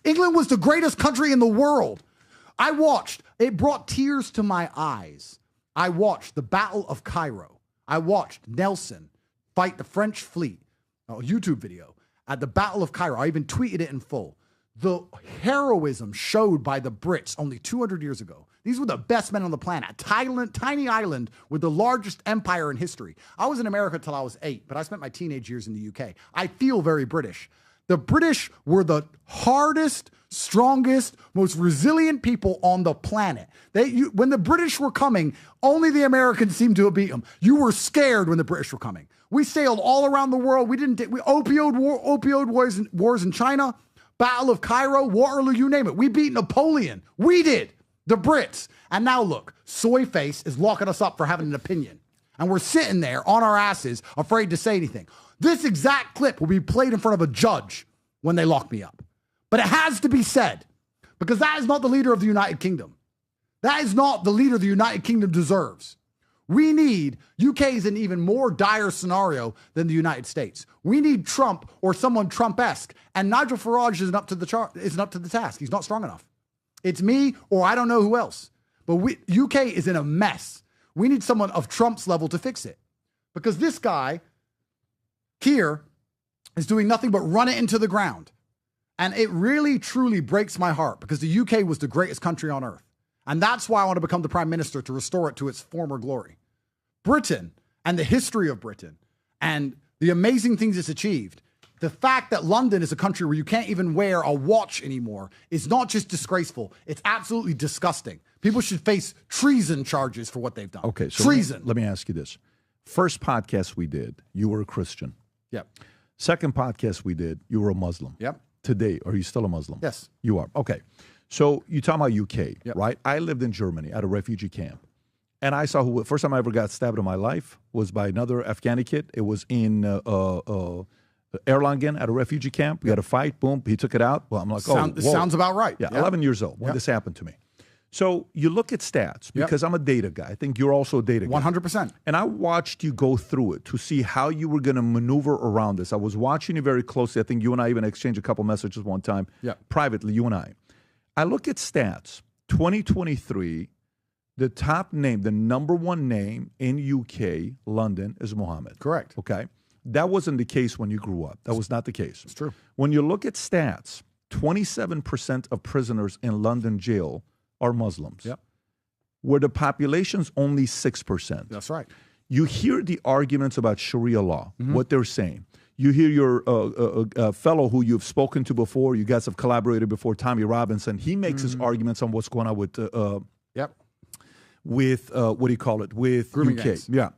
England was the greatest country in the world. I watched. It brought tears to my eyes. I watched the Battle of Cairo. I watched Nelson fight the French fleet. A YouTube video at the Battle of Cairo. I even tweeted it in full. The heroism showed by the Brits only 200 years ago. These were the best men on the planet. Thailand, tiny island with the largest empire in history. I was in America till I was 8, but I spent my teenage years in the UK. I feel very British. The British were the hardest, strongest, most resilient people on the planet. When the British were coming, only the Americans seemed to have beat them. You were scared when the British were coming. We sailed all around the world. Opioid wars in China, Battle of Cairo, Waterloo, you name it. We beat Napoleon. We did. The Brits. And now look, Soy Face is locking us up for having an opinion. And we're sitting there on our asses, afraid to say anything. This exact clip will be played in front of a judge when they lock me up. But it has to be said, because that is not the leader of the United Kingdom. That is not the leader the United Kingdom deserves. We need, UK is an even more dire scenario than the United States. We need Trump or someone Trump-esque. And Nigel Farage isn't up to the task. He's not strong enough. It's me or I don't know who else. But UK is in a mess. We need someone of Trump's level to fix it. Because this guy, Keir, is doing nothing but run it into the ground. And it really, truly breaks my heart because the UK was the greatest country on earth. And that's why I want to become the prime minister, to restore it to its former glory. Britain and the history of Britain and the amazing things it's achieved. The fact that London is a country where you can't even wear a watch anymore is not just disgraceful. It's absolutely disgusting. People should face treason charges for what they've done. Okay, so treason. Let me ask you this. First podcast we did, you were a Christian. Yep. Second podcast we did, you were a Muslim. Yep. Today, are you still a Muslim? Yes. You are. Okay. So you talk about UK, Yep. right? I lived in Germany at a refugee camp. And I saw who, first time I ever got stabbed in my life was by another Afghani kid. It was in Erlangen at a refugee camp. We had a fight. Boom. He took it out. Well, I'm like, Sounds about right. Yeah, 11 years old when this happened to me. So you look at stats because I'm a data guy. I think you're also a data guy. 100%. And I watched you go through it to see how you were going to maneuver around this. I was watching you very closely. I think you and I even exchanged a couple messages one time privately, you and I. I look at stats. 2023, the top name, the number one name in UK, London, is Mohammed. Correct. Okay. That wasn't the case when you grew up. That was not the case. It's true. When you look at stats, 27% of prisoners in London jail are Muslims. Yep. Where the population's only 6%. That's right. You hear the arguments about Sharia law, what they're saying. You hear your fellow who you've spoken to before, you guys have collaborated before, Tommy Robinson. He makes his arguments on what's going on with, what do you call it, with grooming UK. gangs. Yeah.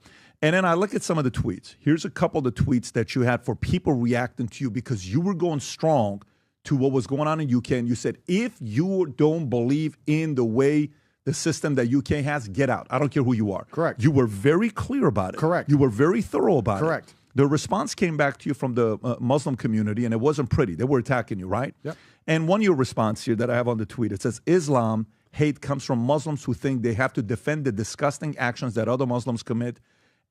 And then I look at some of the tweets. Here's a couple of the tweets that you had for people reacting to you because you were going strong to what was going on in UK. And you said, if you don't believe in the way the system that UK has, get out. I don't care who you are. Correct. You were very clear about it. Correct. You were very thorough about it. Correct. The response came back to you from the Muslim community, and it wasn't pretty. They were attacking you, right? Yep. And one of your response here that I have on the tweet, it says, Islam hate comes from Muslims who think they have to defend the disgusting actions that other Muslims commit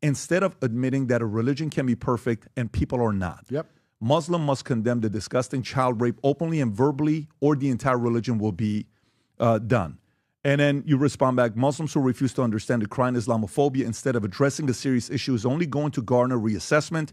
instead of admitting that a religion can be perfect and people are not. Yep. Muslim must condemn the disgusting child rape openly and verbally, or the entire religion will be done. And then you respond back, Muslims who refuse to understand the crime Islamophobia instead of addressing the serious issue is only going to garner reassessment.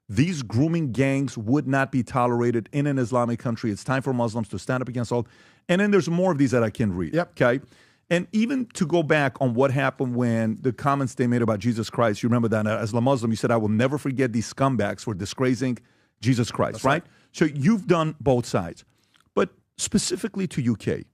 These grooming gangs would not be tolerated in an Islamic country. It's time for Muslims to stand up against all. And then there's more of these that I can read. Yep. Okay. And even to go back on what happened when the comments they made about Jesus Christ, you remember that as a Muslim, you said, I will never forget these scumbags for disgracing Jesus Christ, That's right? So you've done both sides. But specifically to UK,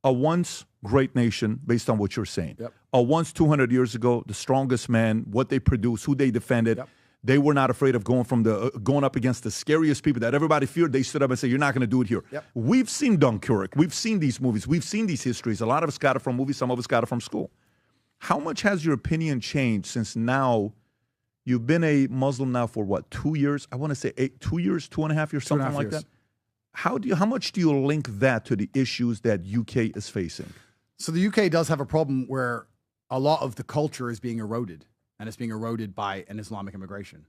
a once great nation based on what you're saying. Yep. A once 200 years ago, the strongest men, what they produced, who they defended. Yep. They were not afraid of going up against the scariest people that everybody feared. They stood up and said, you're not going to do it here. Yep. We've seen Dunkirk. We've seen these movies. We've seen these histories. A lot of us got it from movies. Some of us got it from school. How much has your opinion changed since now you've been a Muslim now for what, 2 years? I want to say 2 years, 2.5 years, something like that. How much do you link that to the issues that UK is facing? So the UK does have a problem where a lot of the culture is being eroded, and it's being eroded by an Islamic immigration.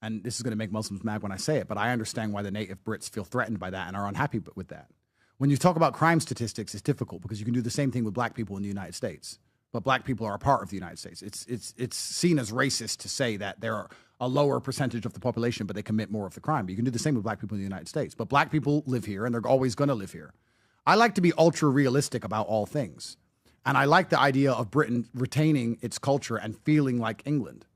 And this is going to make Muslims mad when I say it, but I understand why the native Brits feel threatened by that and are unhappy with that. When you talk about crime statistics, it's difficult because you can do the same thing with black people in the United States. But black people are a part of the United States. It's seen as racist to say that there are a lower percentage of the population, but they commit more of the crime. But you can do the same with black people in the United States. But black people live here, and they're always going to live here. I like to be ultra realistic about all things. And I like the idea of Britain retaining its culture and feeling like England.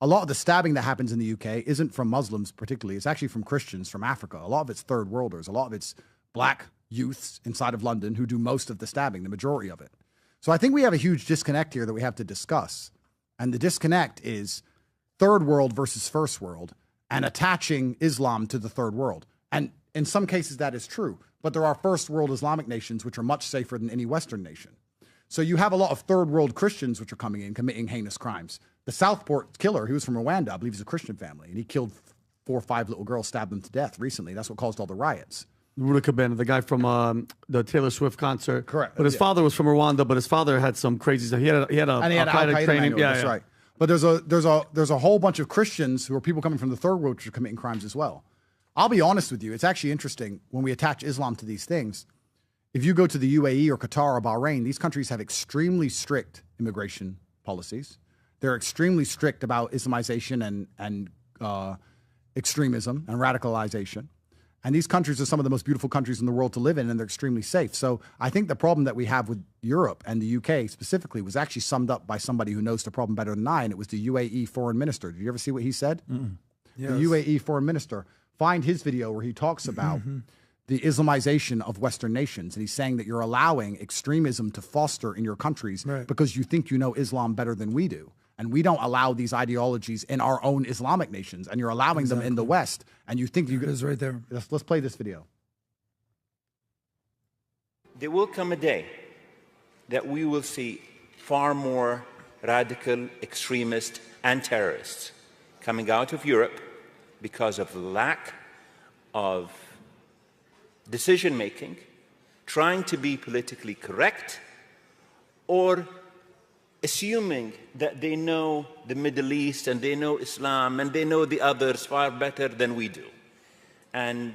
A lot of the stabbing that happens in the UK isn't from Muslims particularly. It's actually from Christians from Africa. A lot of it's third worlders. A lot of it's black youths inside of London who do most of the stabbing, the majority of it. So I think we have a huge disconnect here that we have to discuss. And the disconnect is third world versus first world and attaching Islam to the third world. And in some cases that is true, but there are first world Islamic nations which are much safer than any Western nation. So you have a lot of third world Christians which are coming in, committing heinous crimes. The Southport killer, he was from Rwanda, I believe he's a Christian family, and he killed 4 or 5 little girls, stabbed them to death recently. That's what caused all the riots. Rudy Kabena, the guy from the Taylor Swift concert. Correct. But his father was from Rwanda, but his father had some crazy stuff. He had Al-Qaeda training. That's right. But there's a whole bunch of Christians who are people coming from the third world who are committing crimes as well. I'll be honest with you. It's actually interesting when we attach Islam to these things. If you go to the UAE or Qatar or Bahrain, these countries have extremely strict immigration policies. They're extremely strict about Islamization and extremism and radicalization. And these countries are some of the most beautiful countries in the world to live in, and they're extremely safe. So I think the problem that we have with Europe and the UK specifically was actually summed up by somebody who knows the problem better than I, and it was the UAE foreign minister. Did you ever see what he said? Yes. The UAE foreign minister. Find his video where he talks about the Islamization of Western nations. And he's saying that you're allowing extremism to foster in your countries because you think you know Islam better than we do. And we don't allow these ideologies in our own Islamic nations, and you're allowing them in the West, and you think you could. It is right there. Let's play this video. There will come a day that we will see far more radical extremists and terrorists coming out of Europe because of the lack of decision-making, trying to be politically correct, or assuming that they know the Middle East and they know Islam and they know the others far better than we do. And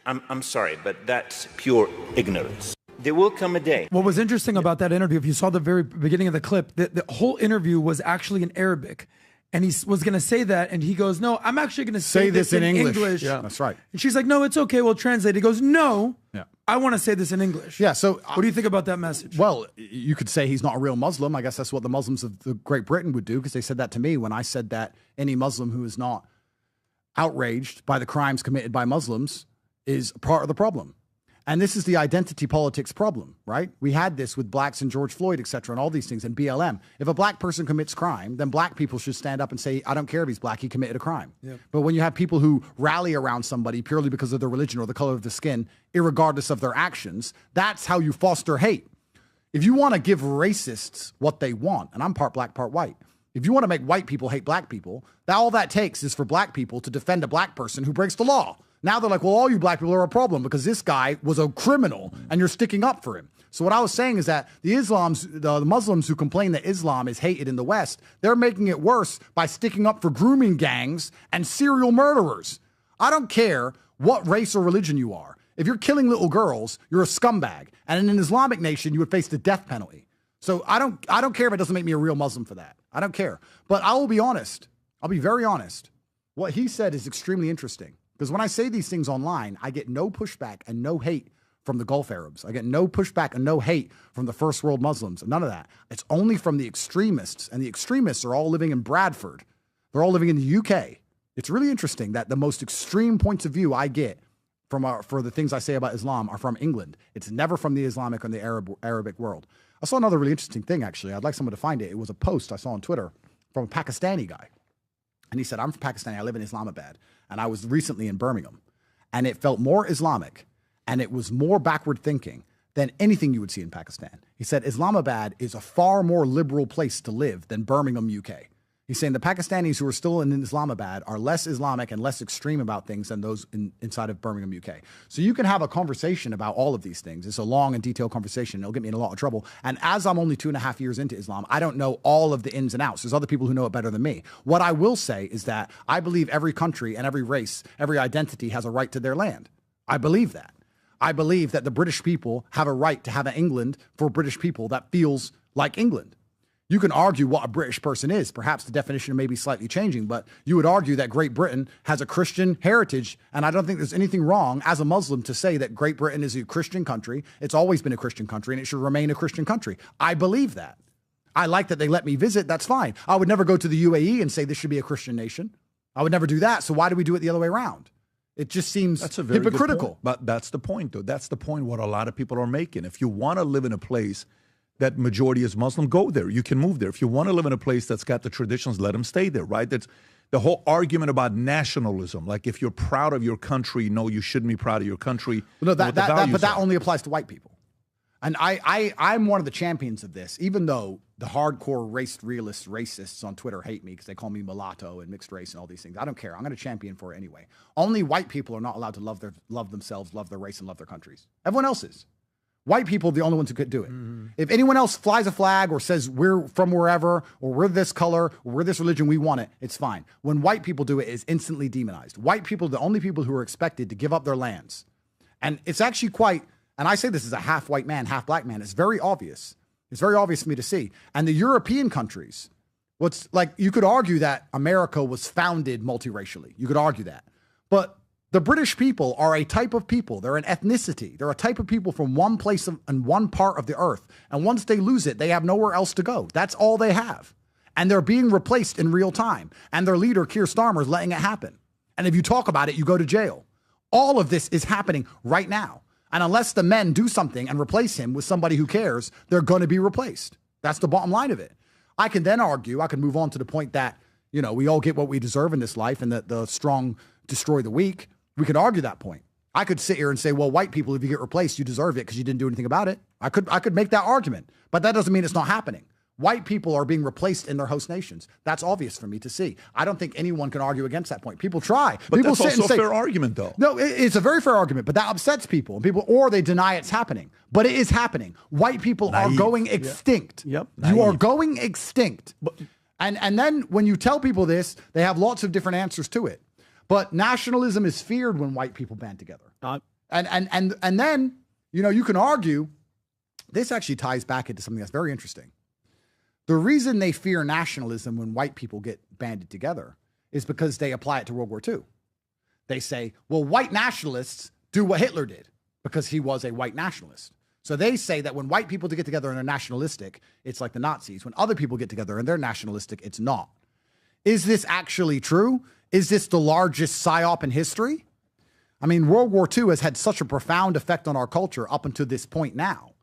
I'm sorry, but that's pure ignorance. There will come a day. What was interesting about that interview, if you saw the very beginning of the clip, the whole interview was actually in Arabic. And he was going to say that, and he goes, no, I'm actually going to say this in English. Yeah, that's right. And she's like, no, it's okay, we'll translate. He goes, no, yeah. I want to say this in English. Yeah, so what do you think about that message? Well, you could say he's not a real Muslim. I guess that's what the Muslims of Great Britain would do, because they said that to me when I said that any Muslim who is not outraged by the crimes committed by Muslims is part of the problem. And this is the identity politics problem, right? We had this with blacks and George Floyd, et cetera, and all these things, and BLM. If a black person commits crime, then black people should stand up and say, I don't care if he's black, he committed a crime. Yep. But when you have people who rally around somebody purely because of their religion or the color of the skin, irregardless of their actions, that's how you foster hate. If you want to give racists what they want, and I'm part black, part white, if you want to make white people hate black people, all that takes is for black people to defend a black person who breaks the law. Now they're like, well, all you black people are a problem because this guy was a criminal and you're sticking up for him. So what I was saying is that the Muslims who complain that Islam is hated in the West, they're making it worse by sticking up for grooming gangs and serial murderers. I don't care what race or religion you are. If you're killing little girls, you're a scumbag. And in an Islamic nation, you would face the death penalty. So I don't care if it doesn't make me a real Muslim for that. I don't care. But I will be honest. I'll be very honest. What he said is extremely interesting. Because when I say these things online, I get no pushback and no hate from the Gulf Arabs. I get no pushback and no hate from the first world Muslims. None of that. It's only from the extremists. And the extremists are all living in Bradford. They're all living in the UK. It's really interesting that the most extreme points of view I get for the things I say about Islam are from England. It's never from the Islamic or the Arabic world. I saw another really interesting thing, actually. I'd like someone to find it. It was a post I saw on Twitter from a Pakistani guy. And he said, I'm from Pakistan. I live in Islamabad. And I was recently in Birmingham. And it felt more Islamic. And it was more backward thinking than anything you would see in Pakistan. He said, Islamabad is a far more liberal place to live than Birmingham, UK. He's saying the Pakistanis who are still in Islamabad are less Islamic and less extreme about things than those inside of Birmingham, UK. So you can have a conversation about all of these things. It's a long and detailed conversation. It'll get me in a lot of trouble. And as I'm only 2.5 years into Islam, I don't know all of the ins and outs. There's other people who know it better than me. What I will say is that I believe every country and every race, every identity has a right to their land. I believe that. I believe that the British people have a right to have an England for British people that feels like England. You can argue what a British person is. Perhaps the definition may be slightly changing, but you would argue that Great Britain has a Christian heritage. And I don't think there's anything wrong as a Muslim to say that Great Britain is a Christian country. It's always been a Christian country and it should remain a Christian country. I believe that. I like that they let me visit. That's fine. I would never go to the UAE and say this should be a Christian nation. I would never do that. So why do we do it the other way around? It just seems hypocritical. But that's the point, though. That's the point what a lot of people are making. If you want to live in a place that majority is Muslim, go there. You can move there. If you want to live in a place that's got the traditions, let them stay there, right? That's the whole argument about nationalism. Like if you're proud of your country, no, you shouldn't be proud of your country. No, but that only applies to white people. And I'm one of the champions of this, even though the hardcore racists on Twitter hate me because they call me mulatto and mixed race and all these things. I don't care. I'm going to champion for it anyway. Only white people are not allowed to love themselves, love their race, and love their countries. Everyone else is. White people are the only ones who could do it. Mm-hmm. If anyone else flies a flag or says we're from wherever, or we're this color, or we're this religion, we want it, it's fine. When white people do it, it's instantly demonized. White people are the only people who are expected to give up their lands. And it's actually quite, and I say this as a half white man, half black man, it's very obvious. It's very obvious for me to see. And the European countries, you could argue that America was founded multiracially. You could argue that. But the British people are a type of people. They're an ethnicity. They're a type of people from one place and one part of the earth. And once they lose it, they have nowhere else to go. That's all they have. And they're being replaced in real time. And their leader, Keir Starmer, is letting it happen. And if you talk about it, you go to jail. All of this is happening right now. And unless the men do something and replace him with somebody who cares, they're going to be replaced. That's the bottom line of it. I can then argue, I can move on to the point that, we all get what we deserve in this life and that the strong destroy the weak. We could argue that point. I could sit here and say, well, white people, if you get replaced, you deserve it because you didn't do anything about it. I could make that argument, but that doesn't mean it's not happening. White people are being replaced in their host nations. That's obvious for me to see. I don't think anyone can argue against that point. People try. But people that's also a fair argument, though. No, it's a very fair argument, but that upsets people. Or they deny it's happening. But it is happening. White people are going extinct. Yep. You are going extinct. And then when you tell people this, they have lots of different answers to it. But nationalism is feared when white people band together. And then, you can argue, this actually ties back into something that's very interesting. The reason they fear nationalism when white people get banded together is because they apply it to World War II. They say, well, white nationalists do what Hitler did because he was a white nationalist. So they say that when white people get together and are nationalistic, it's like the Nazis. When other people get together and they're nationalistic, it's not. Is this actually true? Is this the largest psyop in history? I mean, World War II has had such a profound effect on our culture up until this point now.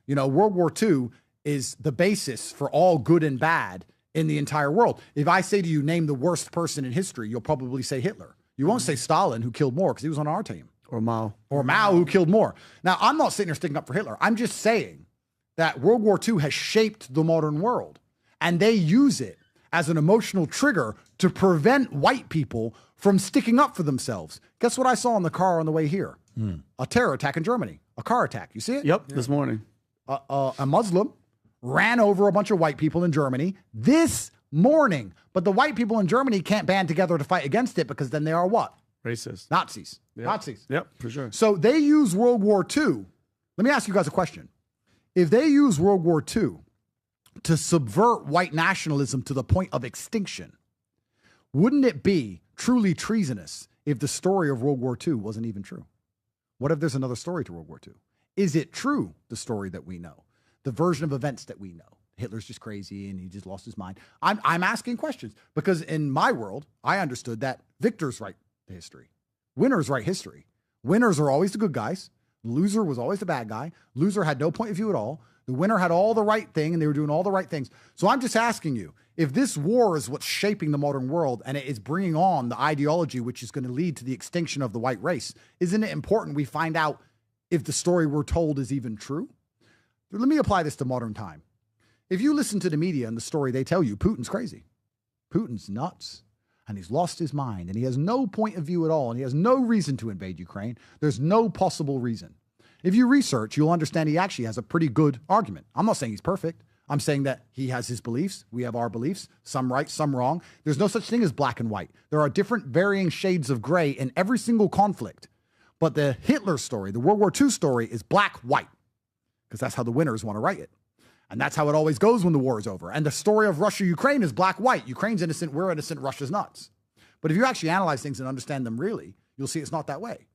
World War II is the basis for all good and bad in the entire world. If I say to you, name the worst person in history, you'll probably say Hitler. You won't say Stalin, who killed more because he was on our team. Or Mao. Or Mao, who killed more. Now, I'm not sitting here sticking up for Hitler. I'm just saying that World War II has shaped the modern world. And they use it as an emotional trigger to prevent white people from sticking up for themselves. Guess what I saw in the car on the way here? A terror attack in Germany. A car attack. You see it? Yep, this morning. A Muslim ran over a bunch of white people in Germany this morning. But the white people in Germany can't band together to fight against it because then they are what? Racist. Nazis. Yep. Nazis. Yep, for sure. So they use World War II. Let me ask you guys a question. If they use World War II to subvert white nationalism to the point of extinction, wouldn't it be truly treasonous if the story of World War II wasn't even true? What if there's another story to World War II? Is it true, the story that we know? The version of events that we know? Hitler's just crazy and he just lost his mind. I'm asking questions because in my world, I understood that victors write the history. Winners write history. Winners are always the good guys. Loser was always the bad guy. Loser had no point of view at all. The winner had all the right thing and they were doing all the right things. So I'm just asking you, if this war is what's shaping the modern world and it is bringing on the ideology which is going to lead to the extinction of the white race, isn't it important we find out if the story we're told is even true? Let me apply this to modern time. If you listen to the media and the story they tell you, Putin's crazy. Putin's nuts. And he's lost his mind. And he has no point of view at all. And he has no reason to invade Ukraine. There's no possible reason. If you research, you'll understand he actually has a pretty good argument. I'm not saying he's perfect. I'm saying that he has his beliefs. We have our beliefs. Some right, some wrong. There's no such thing as black and white. There are different varying shades of gray in every single conflict. But the Hitler story, the World War II story, is black-white, because that's how the winners want to write it. And that's how it always goes when the war is over. And the story of Russia-Ukraine is black-white. Ukraine's innocent, we're innocent, Russia's nuts. But if you actually analyze things and understand them really, you'll see it's not that way.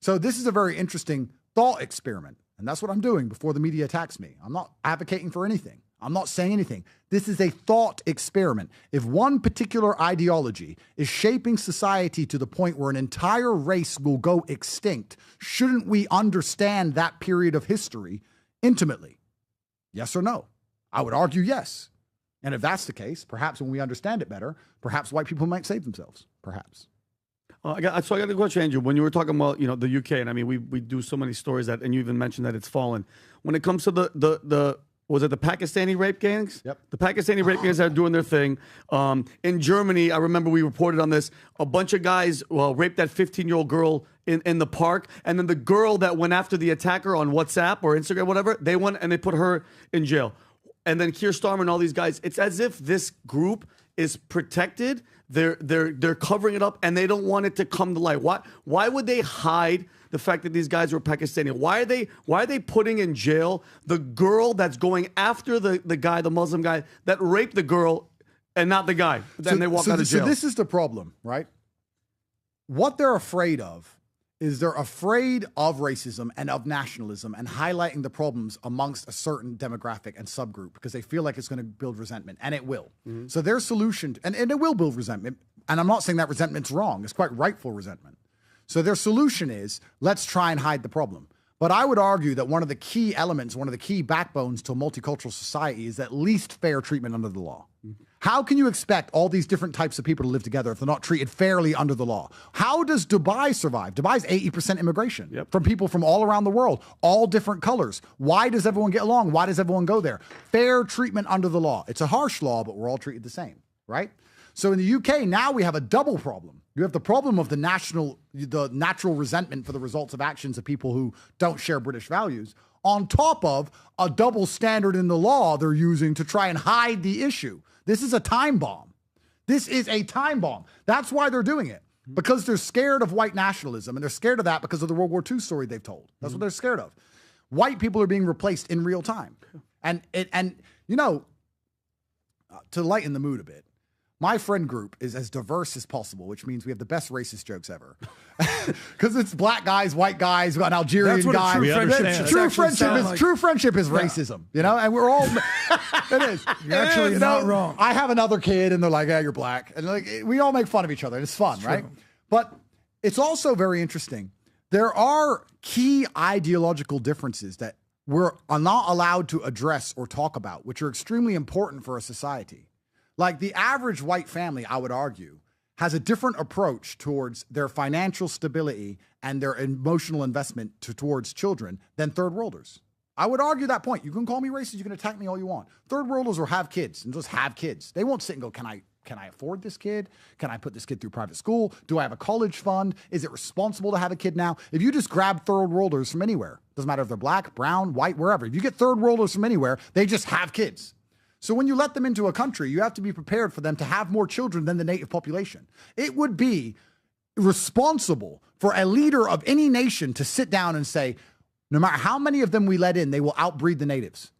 So this is a very interesting thought experiment. And that's what I'm doing before the media attacks me. I'm not advocating for anything. I'm not saying anything. This is a thought experiment. If one particular ideology is shaping society to the point where an entire race will go extinct, shouldn't we understand that period of history intimately? Yes or no? I would argue yes. And if that's the case, perhaps when we understand it better, perhaps white people might save themselves. Perhaps. So I got a question, Andrew. When you were talking about, the UK, and I mean, we do so many stories that, and you even mentioned that it's fallen. When it comes to the was it the Pakistani rape gangs? Yep. The Pakistani rape gangs that are doing their thing. In Germany, I remember we reported on this. A bunch of guys raped that 15-year-old girl in the park, and then the girl that went after the attacker on WhatsApp or Instagram, whatever, they went and they put her in jail. And then Keir Starmer and all these guys, it's as if this group is protected. They're covering it up, and they don't want it to come to light. Why would they hide the fact that these guys were Pakistani? Why are they putting in jail the girl that's going after the guy, the Muslim guy that raped the girl, and not the guy? Then they walk out of jail. So this is the problem, right? What they're afraid of is they're afraid of racism and of nationalism and highlighting the problems amongst a certain demographic and subgroup because they feel like it's going to build resentment, and it will. Mm-hmm. So their solution, and it will build resentment, and I'm not saying that resentment's wrong. It's quite rightful resentment. So their solution is, let's try and hide the problem. But I would argue that one of the key elements, one of the key backbones to a multicultural society is at least fair treatment under the law. Mm-hmm. How can you expect all these different types of people to live together if they're not treated fairly under the law? How does Dubai survive? Dubai's 80% immigration from people from all around the world, all different colors. Why does everyone get along? Why does everyone go there? Fair treatment under the law. It's a harsh law, but we're all treated the same, right? So in the UK, now we have a double problem. You have the problem of the natural resentment for the results of actions of people who don't share British values, on top of a double standard in the law they're using to try and hide the issue. This is a time bomb. This is a time bomb. That's why they're doing it, because they're scared of white nationalism, and they're scared of that because of the World War II story they've told. That's what they're scared of. White people are being replaced in real time. And to lighten the mood a bit, my friend group is as diverse as possible, which means we have the best racist jokes ever. Because it's black guys, white guys, we got an Algerian guy. True friendship is racism, and we're all, it is. You're actually not wrong. I have another kid and they're like, yeah, you're black. And we all make fun of each other. It's fun, right? But it's also very interesting. There are key ideological differences that we're not allowed to address or talk about, which are extremely important for a society. Like the average white family, I would argue, has a different approach towards their financial stability and their emotional investment towards children than third worlders. I would argue that point. You can call me racist, you can attack me all you want. Third worlders will have kids and just have kids. They won't sit and go, can I afford this kid? Can I put this kid through private school? Do I have a college fund? Is it responsible to have a kid now? If you just grab third worlders from anywhere, doesn't matter if they're black, brown, white, wherever. If you get third worlders from anywhere, they just have kids. So when you let them into a country, you have to be prepared for them to have more children than the native population. It would be responsible for a leader of any nation to sit down and say, no matter how many of them we let in, they will outbreed the natives.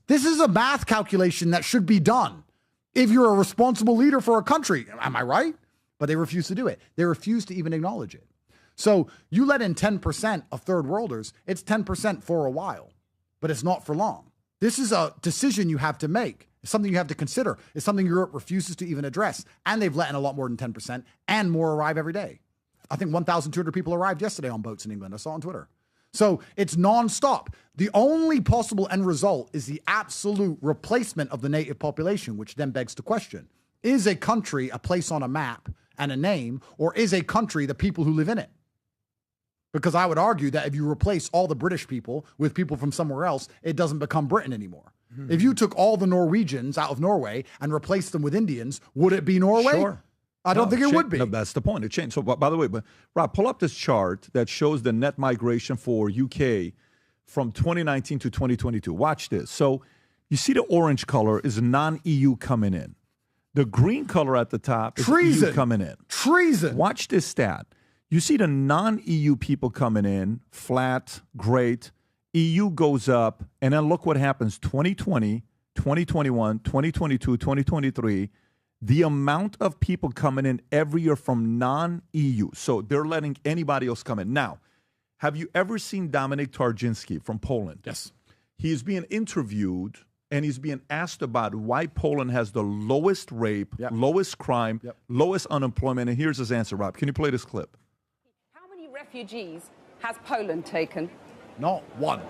This is a math calculation that should be done if you're a responsible leader for a country. Am I right? But they refuse to do it. They refuse to even acknowledge it. So you let in 10% of third worlders, it's 10% for a while, but it's not for long. This is a decision you have to make. It's something you have to consider. It's something Europe refuses to even address. And they've let in a lot more than 10%, and more arrive every day. I think 1,200 people arrived yesterday on boats in England. I saw on Twitter. So it's nonstop. The only possible end result is the absolute replacement of the native population, which then begs the question, is a country a place on a map and a name, or is a country the people who live in it? Because I would argue that if you replace all the British people with people from somewhere else, it doesn't become Britain anymore. Mm-hmm. If you took all the Norwegians out of Norway and replaced them with Indians, would it be Norway? Sure. I don't think it would be. No, that's the point. It changed. So, by the way, Rob, pull up this chart that shows the net migration for UK from 2019 to 2022. Watch this. So you see the orange color is non-EU coming in. The green color at the top is EU coming in. Treason. Watch this stat. You see the non-EU people coming in, flat, great. EU goes up, and then look what happens 2020, 2021, 2022, 2023. The amount of people coming in every year from non-EU. So they're letting anybody else come in. Now, have you ever seen Dominik Tarczynski from Poland? Yes. He is being interviewed, and he's being asked about why Poland has the lowest rape, lowest crime, lowest unemployment. And here's his answer, Rob. Can you play this clip? How many refugees has Poland taken? Not one.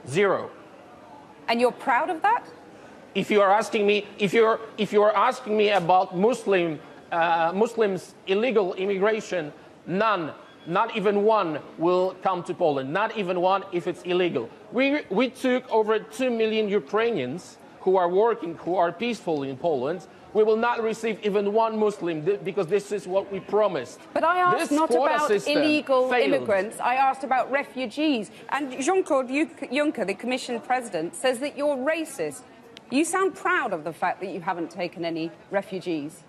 0. And you're proud of that? If you are asking me, if you're asking me about Muslims illegal immigration, none, not even one will come to Poland. Not even one if it's illegal. We took over 2 million Ukrainians who are working, who are peaceful in Poland. We will not receive even one Muslim because this is what we promised. But I asked not about illegal immigrants. I asked about refugees. And Jean-Claude Juncker, the Commission President, says that you're racist. You sound proud of the fact that you haven't taken any refugees.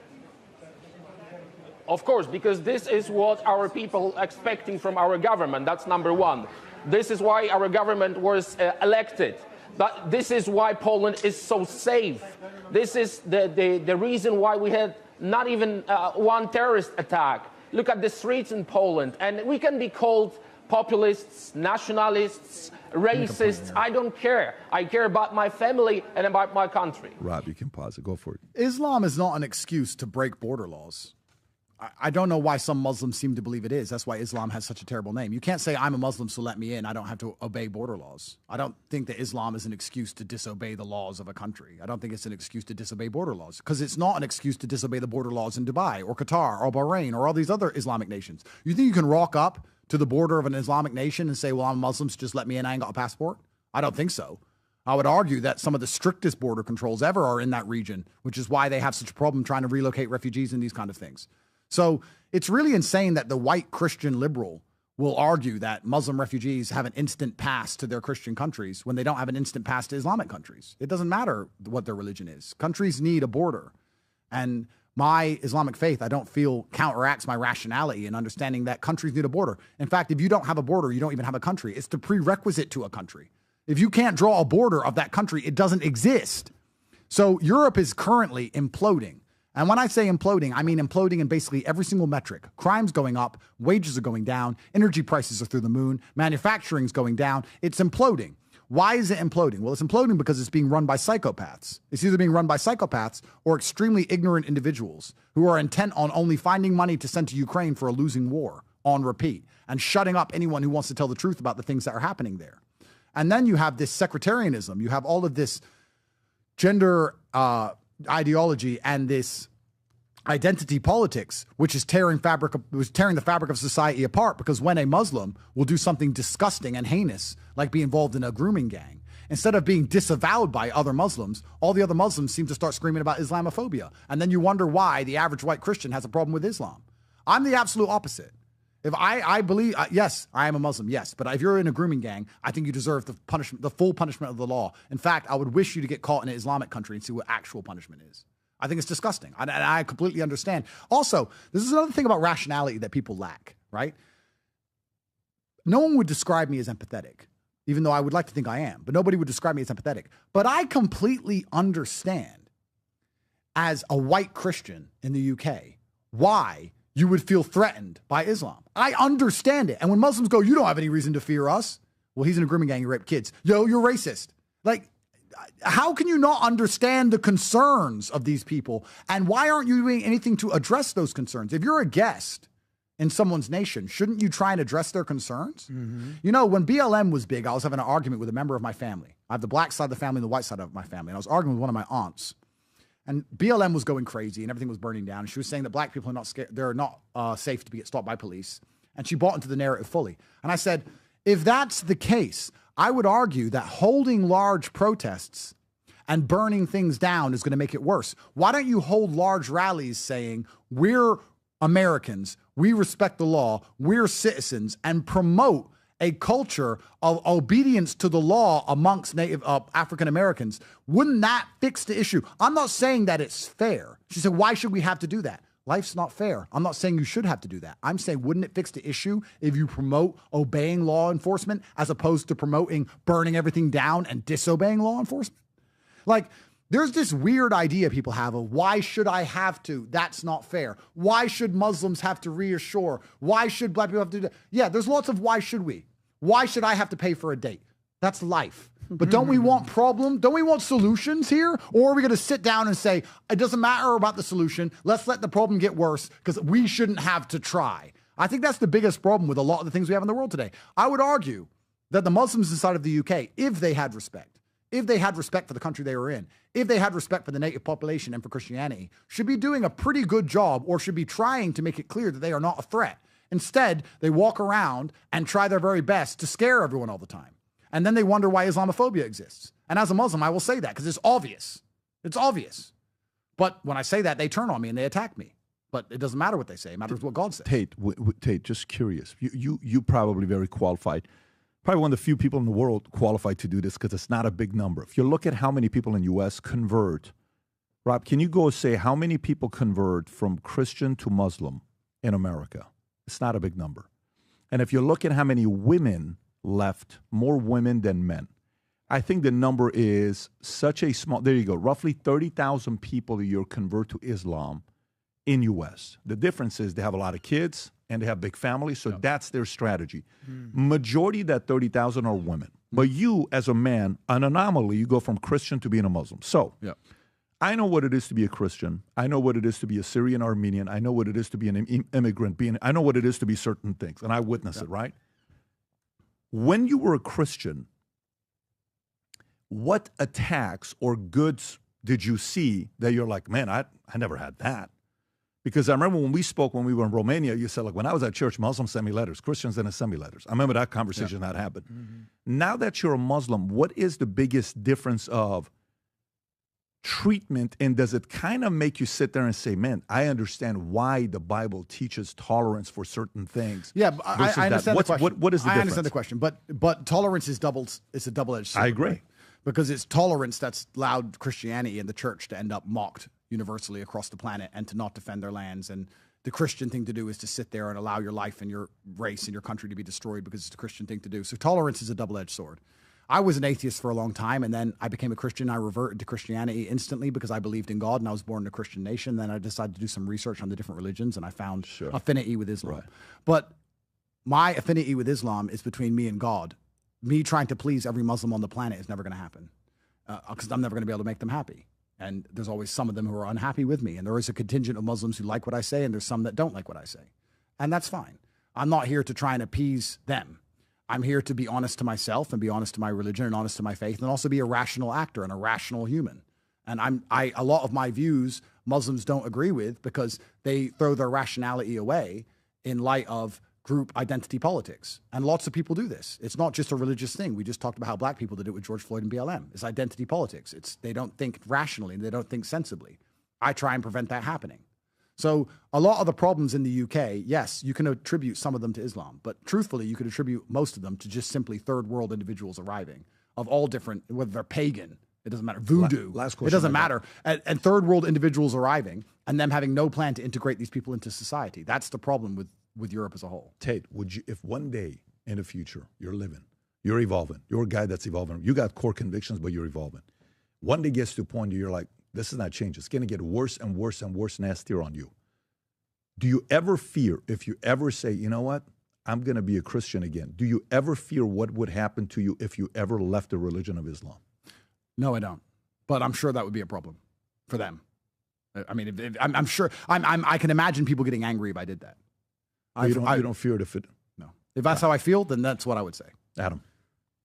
Of course, because this is what our people are expecting from our government. That's number one. This is why our government was elected. But this is why Poland is so safe. This is the reason why we had not even one terrorist attack. Look at the streets in Poland, and we can be called populists, nationalists, racists. I don't care. I care about my family and about my country. Rob, you can pause it. Go for it. Islam is not an excuse to break border laws. I don't know why some Muslims seem to believe it is. That's why Islam has such a terrible name. You can't say, I'm a Muslim, so let me in. I don't have to obey border laws. I don't think that Islam is an excuse to disobey the laws of a country. I don't think it's an excuse to disobey border laws, because it's not an excuse to disobey the border laws in Dubai or Qatar or Bahrain or all these other Islamic nations. You think you can walk up to the border of an Islamic nation and say, well, I'm a Muslim, so just let me in. I ain't got a passport? I don't think so. I would argue that some of the strictest border controls ever are in that region, which is why they have such a problem trying to relocate refugees and these kind of things. So it's really insane that the white Christian liberal will argue that Muslim refugees have an instant pass to their Christian countries when they don't have an instant pass to Islamic countries. It doesn't matter what their religion is. Countries need a border. And my Islamic faith, I don't feel, counteracts my rationality in understanding that countries need a border. In fact, if you don't have a border, you don't even have a country. It's the prerequisite to a country. If you can't draw a border of that country, it doesn't exist. So Europe is currently imploding. And when I say imploding, I mean imploding in basically every single metric. Crime's going up, wages are going down, energy prices are through the moon, manufacturing's going down. It's imploding. Why is it imploding? Well, it's imploding because it's being run by psychopaths. It's either being run by psychopaths or extremely ignorant individuals who are intent on only finding money to send to Ukraine for a losing war on repeat and shutting up anyone who wants to tell the truth about the things that are happening there. And then you have this sectarianism. You have all of this gender ideology and this identity politics, which is tearing the fabric of society apart, because when a Muslim will do something disgusting and heinous, like be involved in a grooming gang, instead of being disavowed by other Muslims, all the other Muslims seem to start screaming about Islamophobia. And then you wonder why the average white Christian has a problem with Islam. I'm the absolute opposite. If I believe, yes, I am a Muslim, yes. But if you're in a grooming gang, I think you deserve the punishment, the full punishment of the law. In fact, I would wish you to get caught in an Islamic country and see what actual punishment is. I think it's disgusting. And I completely understand. Also, this is another thing about rationality that people lack, right? No one would describe me as empathetic, even though I would like to think I am. But nobody would describe me as empathetic. But I completely understand, as a white Christian in the UK, why you would feel threatened by Islam. I understand it. And when Muslims go, you don't have any reason to fear us. Well, he's in a grooming gang, you rape kids. Yo, you're racist. Like, how can you not understand the concerns of these people? And why aren't you doing anything to address those concerns? If you're a guest in someone's nation, shouldn't you try and address their concerns? Mm-hmm. You know, when BLM was big, I was having an argument with a member of my family. I have the black side of the family and the white side of my family. And I was arguing with one of my aunts. And BLM was going crazy and everything was burning down. And she was saying that black people are not scared, they're not safe to get stopped by police. And she bought into the narrative fully. And I said, if that's the case, I would argue that holding large protests and burning things down is going to make it worse. Why don't you hold large rallies saying, we're Americans, we respect the law, we're citizens, and promote a culture of obedience to the law amongst Native African Americans? Wouldn't that fix the issue? I'm not saying that it's fair. She said, why should we have to do that? Life's not fair. I'm not saying you should have to do that. I'm saying, wouldn't it fix the issue if you promote obeying law enforcement as opposed to promoting burning everything down and disobeying law enforcement? Like, there's this weird idea people have of why should I have to? That's not fair. Why should Muslims have to reassure? Why should black people have to do that? Yeah, there's lots of why should we? Why should I have to pay for a date? That's life. But don't we want don't we want solutions here? Or are we going to sit down and say, it doesn't matter about the solution. Let's let the problem get worse because we shouldn't have to try. I think that's the biggest problem with a lot of the things we have in the world today. I would argue that the Muslims inside of the UK, if they had respect for the country they were in, if they had respect for the native population and for Christianity, should be doing a pretty good job or should be trying to make it clear that they are not a threat. Instead, they walk around and try their very best to scare everyone all the time. And then they wonder why Islamophobia exists. And as a Muslim, I will say that because it's obvious. It's obvious. But when I say that, they turn on me and they attack me. But it doesn't matter what they say. It matters what God says. Tate, just curious. You probably very qualified. Probably one of the few people in the world qualified to do this because it's not a big number. If you look at how many people in the U.S. convert, Rob, can you go say how many people convert from Christian to Muslim in America? It's not a big number. And if you look at how many women left, more women than men, I think the number is such a small, there you go, roughly 30,000 people a year convert to Islam in U.S. The difference is they have a lot of kids and they have big families, so that's their strategy. Majority of that 30,000 are women. But you, as a man, an anomaly, you go from Christian to being a Muslim. So I know what it is to be a Christian. I know what it is to be a Syrian Armenian. I know what it is to be an immigrant. I know what it is to be certain things, and I witness it, right? When you were a Christian, what attacks or goods did you see that you're like, man, I never had that? Because I remember when we spoke when we were in Romania, you said, like, when I was at church, Muslims sent me letters, Christians didn't send me letters. I remember that conversation that happened. Now that you're a Muslim, what is the biggest difference of treatment, and does it kind of make you sit there and say, man, I understand why the Bible teaches tolerance for certain things? Yeah, I understand the question. What is the difference? I understand the question, but tolerance is it's a double-edged sword. I agree. Right? Because it's tolerance that's allowed Christianity and the church to end up mocked universally across the planet and to not defend their lands. And the Christian thing to do is to sit there and allow your life and your race and your country to be destroyed because it's the Christian thing to do. So tolerance is a double-edged sword. I was an atheist for a long time, and then I became a Christian. I reverted to Christianity instantly because I believed in God, and I was born in a Christian nation. Then I decided to do some research on the different religions, and I found affinity with Islam. Right. But my affinity with Islam is between me and God. Me trying to please every Muslim on the planet is never going to happen because I'm never going to be able to make them happy. And there's always some of them who are unhappy with me. And there is a contingent of Muslims who like what I say, and there's some that don't like what I say. And that's fine. I'm not here to try and appease them. I'm here to be honest to myself and be honest to my religion and honest to my faith and also be a rational actor and a rational human. And a lot of my views Muslims don't agree with because they throw their rationality away in light of group identity politics. And lots of people do this. It's not just a religious thing. We just talked about how black people did it with George Floyd and BLM. It's identity politics. They don't think rationally and they don't think sensibly. I try and prevent that happening. So a lot of the problems in the UK, yes, you can attribute some of them to Islam, but truthfully, you could attribute most of them to just simply third world individuals arriving of all different, whether they're pagan, it doesn't matter, voodoo, last question, it doesn't matter, and third world individuals arriving and them having no plan to integrate these people into society. That's the problem with Europe as a whole. Tate, would you, if one day in the future you're living, you're evolving, you're a guy that's evolving, you got core convictions, but you're evolving. One day gets to a point where you're like, this is not changing. It's going to get worse and worse and worse, nastier on you. Do you ever fear, if you ever say, you know what, I'm going to be a Christian again, do you ever fear what would happen to you if you ever left the religion of Islam? No, I don't. But I'm sure that would be a problem for them. I mean, I'm sure, I can imagine people getting angry if I did that. You don't fear it if it... No. If that's how I feel, then that's what I would say. Adam.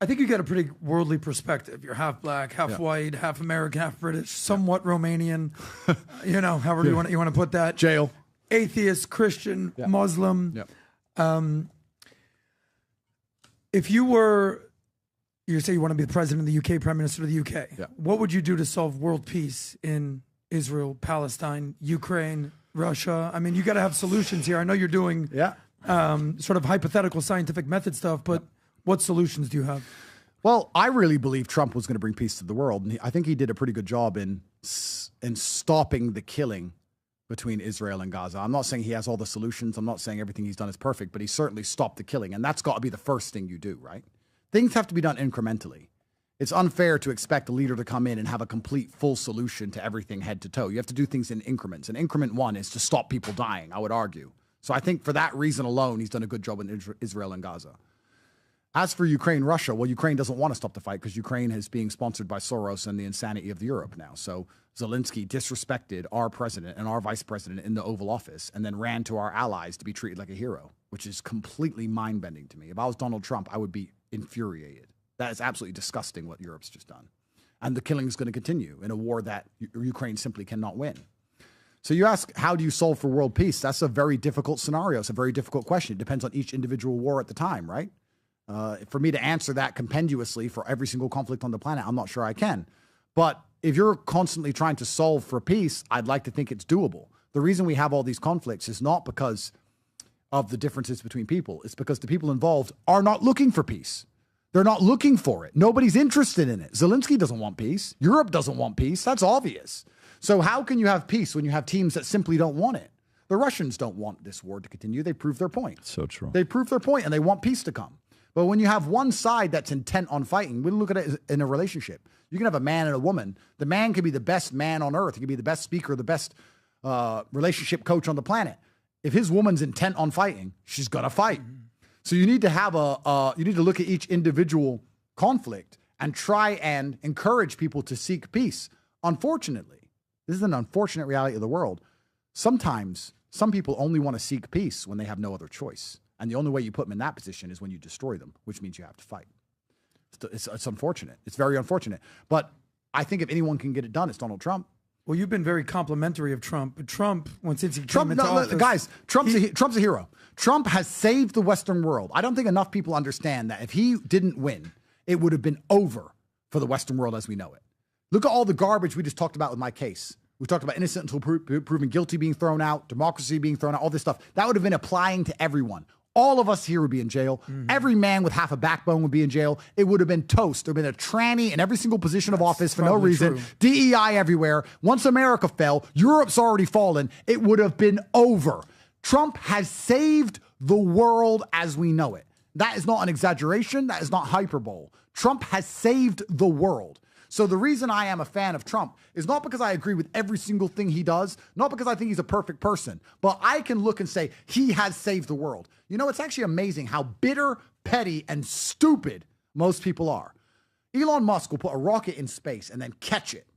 I think you get a pretty worldly perspective. You're half black, half white, half American, half British, somewhat Romanian, however you want to put that. Jail. Atheist, Christian, Muslim. If you say you want to be the president of the UK, prime minister of the UK, what would you do to solve world peace in Israel, Palestine, Ukraine, Russia? I mean, you got to have solutions here. I know you're doing sort of hypothetical scientific method stuff, but what solutions do you have? Well, I really believe Trump was going to bring peace to the world. And I think he did a pretty good job in stopping the killing between Israel and Gaza. I'm not saying he has all the solutions. I'm not saying everything he's done is perfect, but he certainly stopped the killing. And that's got to be the first thing you do, right? Things have to be done incrementally. It's unfair to expect a leader to come in and have a complete full solution to everything head to toe. You have to do things in increments. And increment one is to stop people dying, I would argue. So I think for that reason alone, he's done a good job in Israel and Gaza. As for Ukraine, Russia, well, Ukraine doesn't want to stop the fight because Ukraine is being sponsored by Soros and the insanity of Europe now. So Zelensky disrespected our president and our vice president in the Oval Office and then ran to our allies to be treated like a hero, which is completely mind-bending to me. If I was Donald Trump, I would be infuriated. That is absolutely disgusting what Europe's just done. And the killing is going to continue in a war that Ukraine simply cannot win. So you ask, how do you solve for world peace? That's a very difficult scenario. It's a very difficult question. It depends on each individual war at the time, right? For me to answer that compendiously for every single conflict on the planet, I'm not sure I can. But if you're constantly trying to solve for peace, I'd like to think it's doable. The reason we have all these conflicts is not because of the differences between people. It's because the people involved are not looking for peace. They're not looking for it. Nobody's interested in it. Zelensky doesn't want peace. Europe doesn't want peace. That's obvious. So how can you have peace when you have teams that simply don't want it? The Russians don't want this war to continue. They proved their point. So true. They proved their point, and they want peace to come. But when you have one side that's intent on fighting, we look at it in a relationship. You can have a man and a woman. The man can be the best man on earth. He can be the best speaker, the best relationship coach on the planet. If his woman's intent on fighting, she's gonna fight. So you need to have you need to look at each individual conflict and try and encourage people to seek peace. Unfortunately, this is an unfortunate reality of the world. Sometimes some people only want to seek peace when they have no other choice. And the only way you put them in that position is when you destroy them, which means you have to fight. It's unfortunate. It's very unfortunate. But I think if anyone can get it done, it's Donald Trump. Well, you've been very complimentary of Trump, but Trump, since he came into office... Guys, Trump's a hero. Trump has saved the Western world. I don't think enough people understand that if he didn't win, it would have been over for the Western world as we know it. Look at all the garbage we just talked about with my case. We talked about innocent until proven guilty being thrown out, democracy being thrown out, all this stuff. That would have been applying to everyone. All of us here would be in jail. Every man with half a backbone would be in jail. It would have been toast. There would have been a tranny in every single position of office for no reason. True. DEI everywhere. Once America fell, Europe's already fallen. It would have been over. Trump has saved the world as we know it. That is not an exaggeration. That is not hyperbole. Trump has saved the world. So the reason I am a fan of Trump is not because I agree with every single thing he does, not because I think he's a perfect person, but I can look and say he has saved the world. You know, it's actually amazing how bitter, petty, and stupid most people are. Elon Musk will put a rocket in space and then catch it.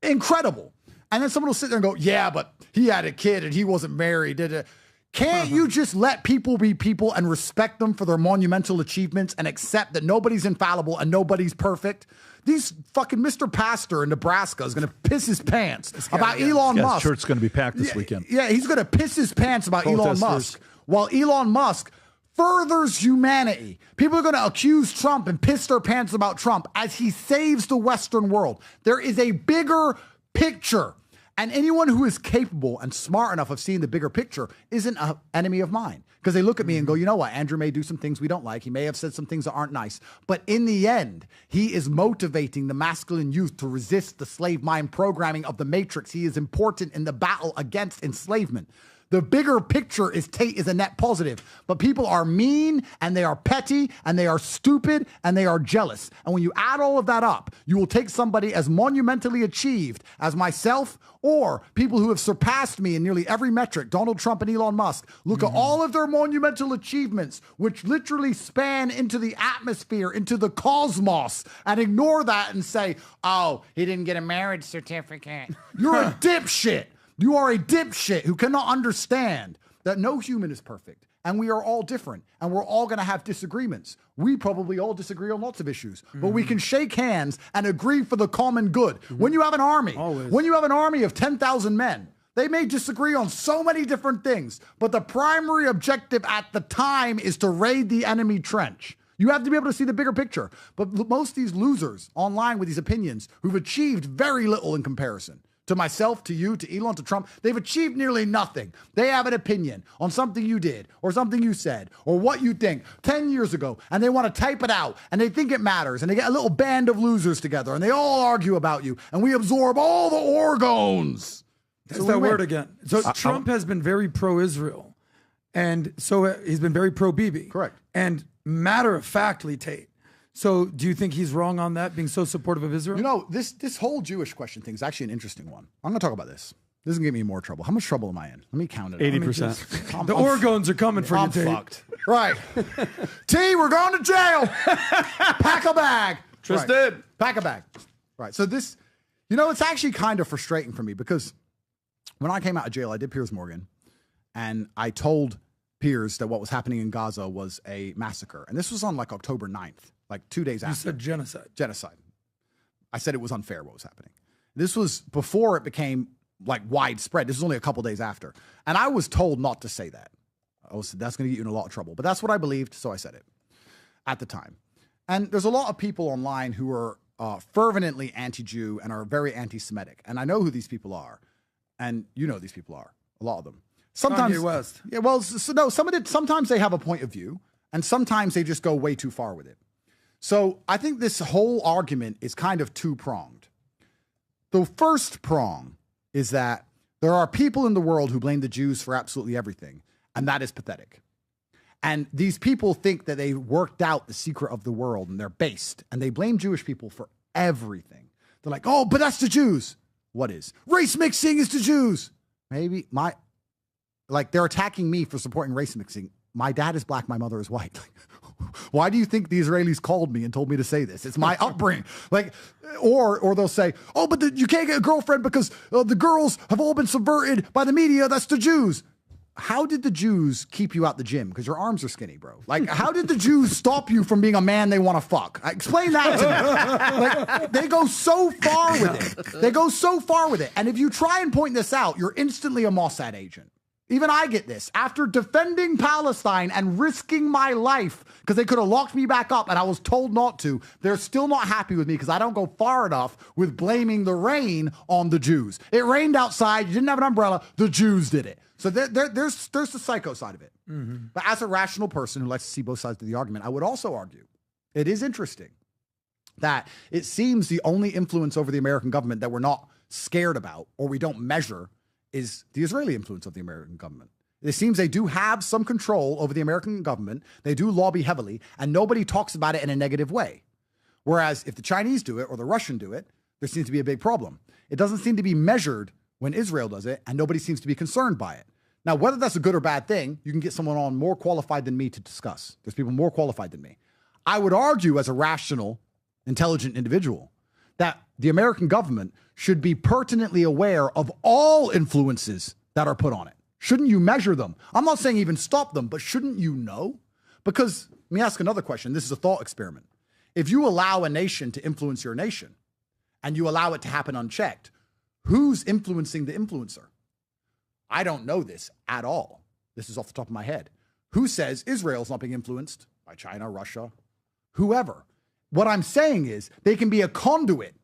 Incredible. And then someone will sit there and go, yeah, but he had a kid and he wasn't married. Can't you just let people be people and respect them for their monumental achievements and accept that nobody's infallible and nobody's perfect? These fucking Mr. Pastor in Nebraska is going to piss his pants about Elon Musk. Church's going to be packed this weekend. Yeah, he's going to piss his pants about Elon Musk. While Elon Musk furthers humanity. People are going to accuse Trump and piss their pants about Trump as he saves the Western world. There is a bigger picture. And anyone who is capable and smart enough of seeing the bigger picture isn't an enemy of mine. Because they look at me and go, you know what? Andrew may do some things we don't like. He may have said some things that aren't nice. But in the end, he is motivating the masculine youth to resist the slave mind programming of the Matrix. He is important in the battle against enslavement. The bigger picture is Tate is a net positive, but people are mean and they are petty and they are stupid and they are jealous. And when you add all of that up, you will take somebody as monumentally achieved as myself or people who have surpassed me in nearly every metric, Donald Trump and Elon Musk. Look at all of their monumental achievements, which literally span into the atmosphere, into the cosmos, and ignore that and say, oh, he didn't get a marriage certificate. You're a dipshit. You are a dipshit who cannot understand that no human is perfect and we are all different and we're all going to have disagreements. We probably all disagree on lots of issues, but we can shake hands and agree for the common good. When you have an army, when you have an army of 10,000 men, they may disagree on so many different things, but the primary objective at the time is to raid the enemy trench. You have to be able to see the bigger picture. But most of these losers online with these opinions who've achieved very little in comparison to myself, to you, to Elon, to Trump, they've achieved nearly nothing. They have an opinion on something you did or something you said or what you think 10 years ago, and they want to type it out, and they think it matters, and they get a little band of losers together, and they all argue about you, and we absorb all the organs. That's that word again. So Trump has been very pro-Israel, and so he's been very pro-Bibi. Correct. And matter-of-factly, Tate. So do you think he's wrong on that, being so supportive of Israel? You know, this whole Jewish question thing is actually an interesting one. I'm going to talk about this. This is going to get me in more trouble. How much trouble am I in? Let me count it. 80%. The Orgons are coming for you, Tate. Fucked. Right. T, we're going to jail. Pack a bag. Tristan. Right. Pack a bag. Right. So this, you know, it's actually kind of frustrating for me because when I came out of jail, I did Piers Morgan, and I told Piers that what was happening in Gaza was a massacre. And this was on like October 9th, like 2 days after. You said genocide. Genocide. I said it was unfair what was happening. This was before it became like widespread. This was only a couple days after. And I was told not to say that. That's going to get you in a lot of trouble. But that's what I believed, so I said it at the time. And there's a lot of people online who are fervently anti-Jew and are very anti-Semitic. And I know who these people are. And you know these people are, a lot of them. Sometimes, Kanye West. Yeah, well, sometimes they have a point of view, and sometimes they just go way too far with it. So I think this whole argument is kind of two-pronged. The first prong is that there are people in the world who blame the Jews for absolutely everything, and that is pathetic. And these people think that they worked out the secret of the world, and they're based, and they blame Jewish people for everything. They're like, oh, but that's the Jews. What is? Race mixing is the Jews. Maybe they're attacking me for supporting race mixing. My dad is black, my mother is white. Why do you think the Israelis called me and told me to say this? It's my upbringing. Or they'll say, oh, but you can't get a girlfriend because the girls have all been subverted by the media. That's the Jews. How did the Jews keep you out the gym? Because your arms are skinny, bro. Like, how did the Jews stop you from being a man they want to fuck? Explain that to me. They go so far with it. And if you try and point this out, you're instantly a Mossad agent. Even I get this. After defending Palestine and risking my life, because they could have locked me back up and I was told not to, they're still not happy with me because I don't go far enough with blaming the rain on the Jews. It rained outside. You didn't have an umbrella. The Jews did it. So there's the psycho side of it. Mm-hmm. But as a rational person who likes to see both sides of the argument, I would also argue it is interesting that it seems the only influence over the American government that we're not scared about or we don't measure is the Israeli influence of the American government. It seems they do have some control over the American government. They do lobby heavily, and nobody talks about it in a negative way. Whereas if the Chinese do it or the Russian do it, there seems to be a big problem. It doesn't seem to be measured when Israel does it, and nobody seems to be concerned by it. Now, whether that's a good or bad thing, you can get someone on more qualified than me to discuss. There's people more qualified than me. I would argue as a rational, intelligent individual that the American government should be pertinently aware of all influences that are put on it. Shouldn't you measure them? I'm not saying even stop them, but shouldn't you know? Because let me ask another question. This is a thought experiment. If you allow a nation to influence your nation and you allow it to happen unchecked, who's influencing the influencer? I don't know this at all. This is off the top of my head. Who says Israel's not being influenced by China, Russia, whoever? What I'm saying is they can be a conduit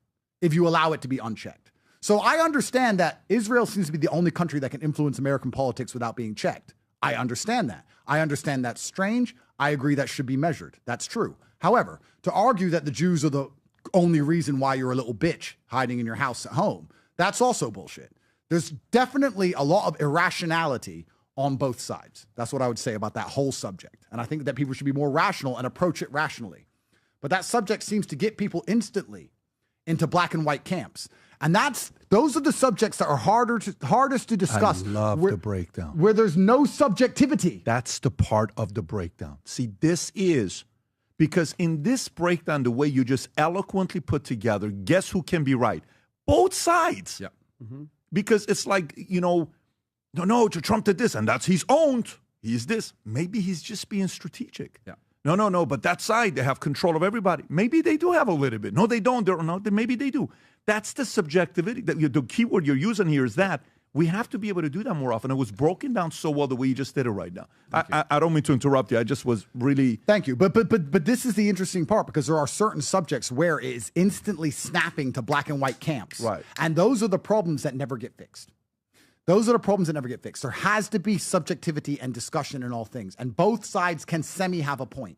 if you allow it to be unchecked. So I understand that Israel seems to be the only country that can influence American politics without being checked. I understand that. I understand that's strange. I agree that should be measured. That's true. However, to argue that the Jews are the only reason why you're a little bitch hiding in your house at home, that's also bullshit. There's definitely a lot of irrationality on both sides. That's what I would say about that whole subject. And I think that people should be more rational and approach it rationally. But that subject seems to get people instantly into black and white camps. And those are the subjects that are hardest to discuss. I love the breakdown. Where there's no subjectivity. That's the part of the breakdown. See, this is, because in this breakdown, the way you just eloquently put together, guess who can be right? Both sides. Yeah. Mm-hmm. Because it's like, no, Trump did this, and that's he's owned. He's this. Maybe he's just being strategic. Yeah. No, but that side, they have control of everybody. Maybe they do have a little bit. No, they don't. Maybe they do. That's the subjectivity. The keyword you're using here is that. We have to be able to do that more often. It was broken down so well the way you just did it right now. I don't mean to interrupt you. I just was really... Thank you. But this is the interesting part, because there are certain subjects where it is instantly snapping to black and white camps. Right. And those are the problems that never get fixed. Those are the problems that never get fixed. There has to be subjectivity and discussion in all things. And both sides can have a point.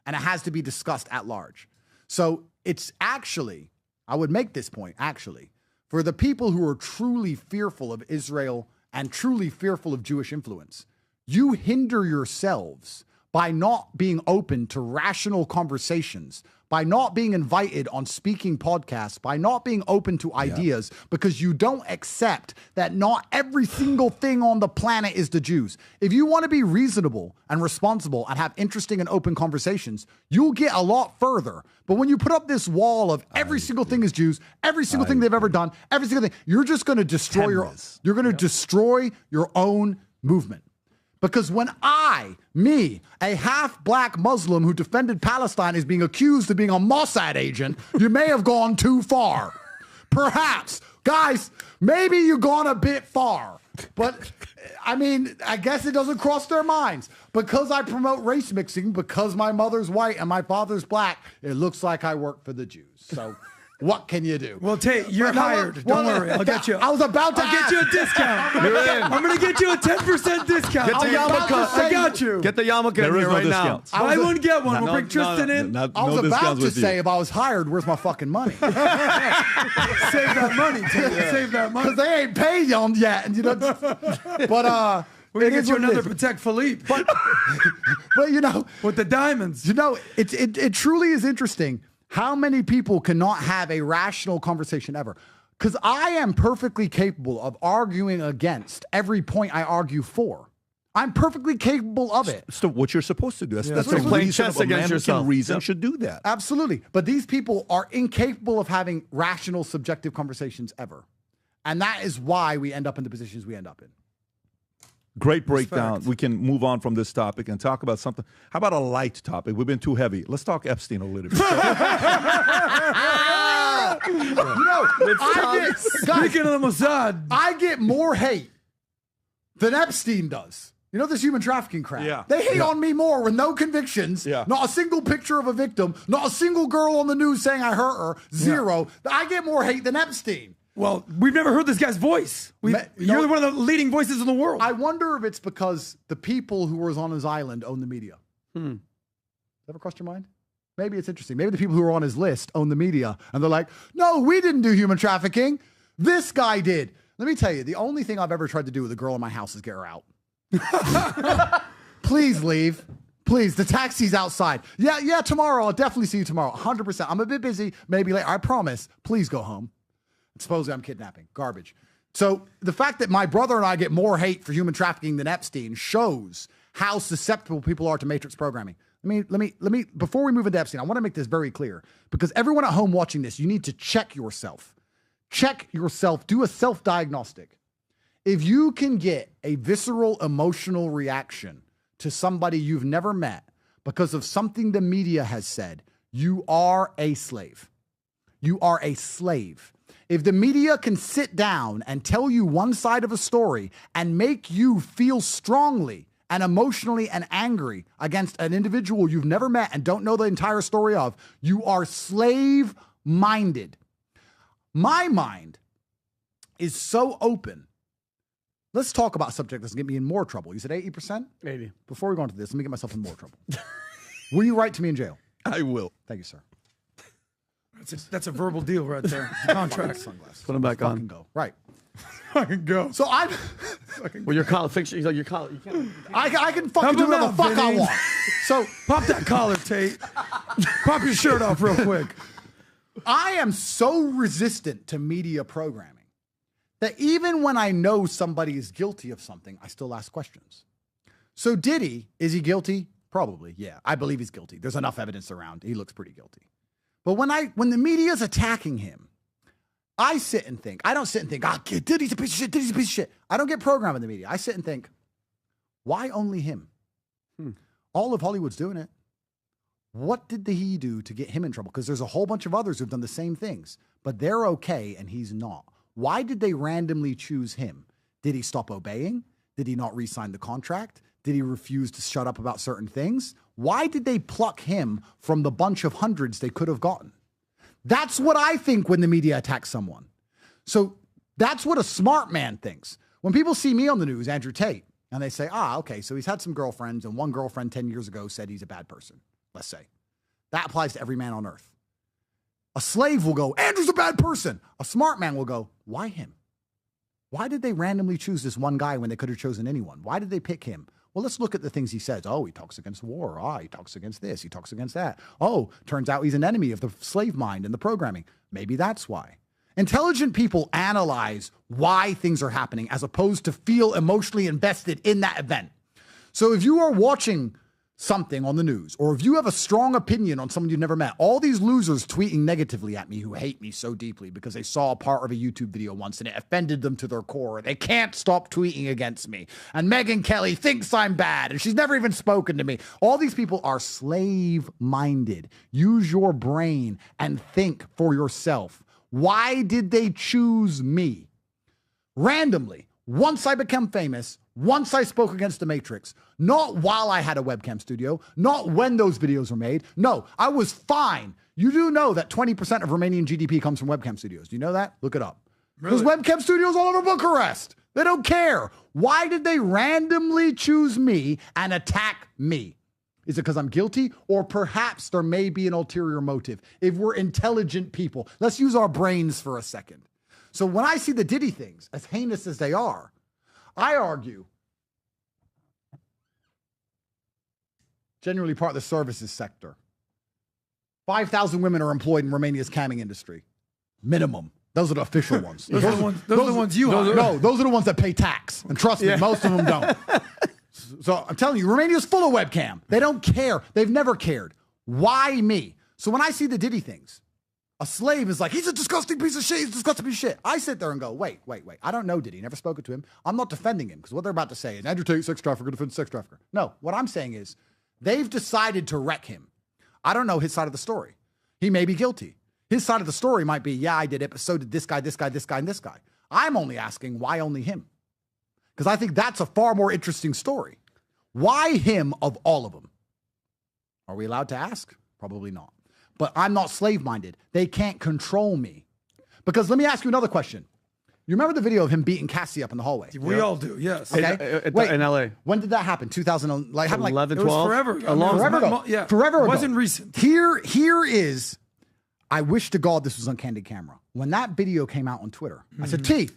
And it has to be discussed at large. So it's actually, I would make this point, actually, for the people who are truly fearful of Israel and truly fearful of Jewish influence, you hinder yourselves by not being open to rational conversations, by not being invited on speaking podcasts, by not being open to ideas, because you don't accept that not every single thing on the planet is the Jews. If you want to be reasonable and responsible and have interesting and open conversations, you'll get a lot further. But when you put up this wall of every single thing is Jews, every single thing they've ever done, every single thing, you're just going to destroy destroy your own movement. Because when a half-black Muslim who defended Palestine, is being accused of being a Mossad agent, you may have gone too far. Perhaps. Guys, maybe you've gone a bit far. But, I mean, I guess it doesn't cross their minds. Because I promote race mixing, because my mother's white and my father's black, it looks like I work for the Jews. So... what can you do? Well, Tate, you're hired. Don't worry. I'll get you. I was about to get you a discount. You're in. I'm going to get you a 10% discount. Get the yarmulke. I got you. Get the yarmulke in here right now. Buy one, get one. We'll bring Tristan in. I was about to say, if I was hired, where's my fucking money? Save that money, Tate. Save that money. Because they ain't paid on yet. And, you know, but we're going to get you another Patek Philippe. But, you know. With the diamonds. You know, it truly is interesting. How many people cannot have a rational conversation ever? Because I am perfectly capable of arguing against every point I argue for. I'm perfectly capable of it. So what you're supposed to do. That's like the playing reason chess a against man yourself. Can reason should do that. Absolutely. But these people are incapable of having rational, subjective conversations ever. And that is why we end up in the positions we end up in. Great breakdown. We can move on from this topic and talk about something. How about a light topic? We've been too heavy. Let's talk Epstein a little bit. Speaking of the Mossad, I get more hate than Epstein does. You know this human trafficking crap? Yeah. They hate on me more with no convictions, not a single picture of a victim, not a single girl on the news saying I hurt her, zero. I get more hate than Epstein. Well, we've never heard this guy's voice. You're one of the leading voices in the world. I wonder if it's because the people who were on his island own the media. Ever crossed your mind? Maybe it's interesting. Maybe the people who are on his list own the media, and they're like, no, we didn't do human trafficking. This guy did. Let me tell you, the only thing I've ever tried to do with a girl in my house is get her out. Please leave. Please, the taxi's outside. Yeah, tomorrow. I'll definitely see you tomorrow. 100%. I'm a bit busy. Maybe later. I promise. Please go home. Supposedly I'm kidnapping. Garbage. So the fact that my brother and I get more hate for human trafficking than Epstein shows how susceptible people are to matrix programming. Let me, before we move into Epstein, I want to make this very clear, because everyone at home watching this, you need to check yourself. Check yourself. Do a self-diagnostic. If you can get a visceral emotional reaction to somebody you've never met because of something the media has said, you are a slave. You are a slave. If the media can sit down and tell you one side of a story and make you feel strongly and emotionally and angry against an individual you've never met and don't know the entire story of, you are slave-minded. My mind is so open. Let's talk about a subject that's going to get me in more trouble. You said 80%? 80. Before we go into this, let me get myself in more trouble. Will you write to me in jail? I will. Thank you, sir. That's a verbal deal right there. Contract. Sunglasses. Put them back on. Fucking go. Right. Fucking go. So I'm. Well, your collar. Fix your collar. You can't. I can fucking do whatever the fuck I want. So pop that collar, Tate. Pop your shirt off real quick. I am so resistant to media programming that even when I know somebody is guilty of something, I still ask questions. So Diddy, is he guilty? Probably, yeah. I believe he's guilty. There's enough evidence around. He looks pretty guilty. But when the media's attacking him, I sit and think. I don't sit and think, Diddy's a piece of shit, Diddy's a piece of shit. I don't get programmed in the media. I sit and think, why only him? All of Hollywood's doing it. What did he do to get him in trouble? Because there's a whole bunch of others who've done the same things, but they're okay and he's not. Why did they randomly choose him? Did he stop obeying? Did he not re-sign the contract? Did he refuse to shut up about certain things? Why did they pluck him from the bunch of hundreds they could have gotten? That's what I think when the media attacks someone. So that's what a smart man thinks. When people see me on the news, Andrew Tate, and they say, okay, so he's had some girlfriends, and one girlfriend 10 years ago said he's a bad person, let's say. That applies to every man on earth. A slave will go, Andrew's a bad person. A smart man will go, Why him? Why did they randomly choose this one guy when they could have chosen anyone? Why did they pick him? Well, let's look at the things he says. Oh, he talks against war. Ah, he talks against this. He talks against that. Oh, turns out he's an enemy of the slave mind and the programming. Maybe that's why. Intelligent people analyze why things are happening as opposed to feel emotionally invested in that event. So if you are watching something on the news, or if you have a strong opinion on someone you've never met, all these losers tweeting negatively at me who hate me so deeply because they saw a part of a YouTube video once and it offended them to their core. They can't stop tweeting against me. And Megyn Kelly thinks I'm bad and she's never even spoken to me. All these people are slave-minded. Use your brain and think for yourself. Why did they choose me? Randomly, once I became famous, once I spoke against the Matrix, not while I had a webcam studio, not when those videos were made. No, I was fine. You do know that 20% of Romanian GDP comes from webcam studios. Do you know that? Look it up. There's webcam studios all over Bucharest. They don't care. Why did they randomly choose me and attack me? Is it because I'm guilty? Or perhaps there may be an ulterior motive. If we're intelligent people, let's use our brains for a second. So when I see the Diddy things, as heinous as they are, I argue, generally part of the services sector. 5,000 women are employed in Romania's camming industry. Minimum. Those are the official ones. Those are the ones you hire. No, those are the ones that pay tax. And trust me, most of them don't. So I'm telling you, Romania's full of webcam. They don't care. They've never cared. Why me? So when I see the Diddy things, a slave is like, he's a disgusting piece of shit. He's a disgusting piece of shit. I sit there and go, wait. I don't know Diddy. Never spoken to him. I'm not defending him because what they're about to say is Andrew Tate, sex trafficker, defends sex trafficker. No, what I'm saying is they've decided to wreck him. I don't know his side of the story. He may be guilty. His side of the story might be, yeah, I did it, but so did this guy, this guy, this guy, and this guy. I'm only asking why only him? Because I think that's a far more interesting story. Why him of all of them? Are we allowed to ask? Probably not. But I'm not slave-minded. They can't control me. Because let me ask you another question. You remember the video of him beating Cassie up in the hallway? We all do, yes. Okay. In LA. When did that happen? 2000, like, happened like 11, It was 12? forever ago. forever ago. Yeah. Forever ago. It wasn't recent. Here is, I wish to God this was on candid camera. When that video came out on Twitter, I said, T.